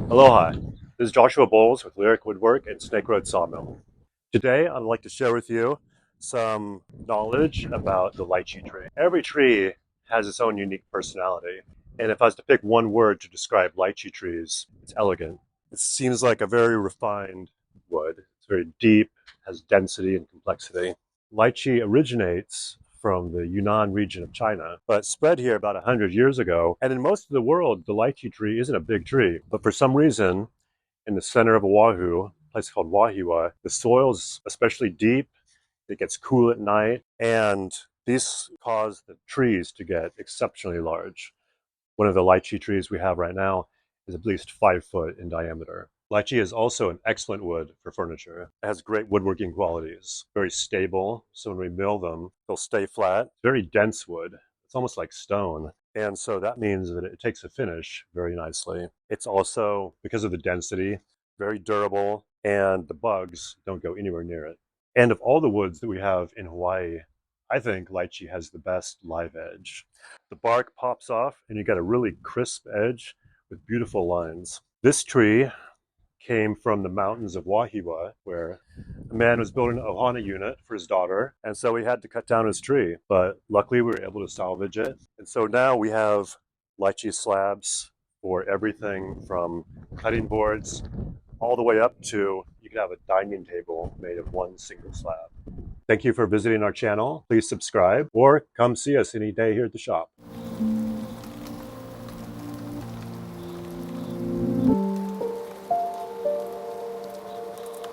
Aloha, this is Joshua Bowles with Lyric Woodwork and Snake Road Sawmill. Today I'd like to share with you some knowledge about the lychee tree. Every tree has its own unique personality, and if I was to pick one word to describe lychee trees, it's elegant. It seems like a very refined wood. It's very deep, has density and complexity. Lychee originates from the Yunnan region of China, but spread here about 100 years ago. And in most of the world, the lychee tree isn't a big tree. But for some reason, in the center of Oahu, a place called Wahiwa, the soil's especially deep. It gets cool at night, and these cause the trees to get exceptionally large. One of the lychee trees we have right now is at least 5 foot in diameter. Lychee is also an excellent wood for furniture. It has great woodworking qualities, very stable, so when we mill them, they'll stay flat. It's very dense wood. It's almost like stone. And so that means that it takes a finish very nicely. It's also, because of the density, very durable, and the bugs don't go anywhere near it. And of all the woods that we have in Hawaii, I think lychee has the best live edge. The bark pops off and you get a really crisp edge with beautiful lines. This tree came from the mountains of Wahiwa, where a man was building an ohana unit for his daughter, and so he had to cut down his tree. But luckily we were able to salvage it. And so now we have lychee slabs for everything from cutting boards all the way up to you can have a dining table made of one single slab. Thank you for visiting our channel. Please subscribe or come see us any day here at the shop.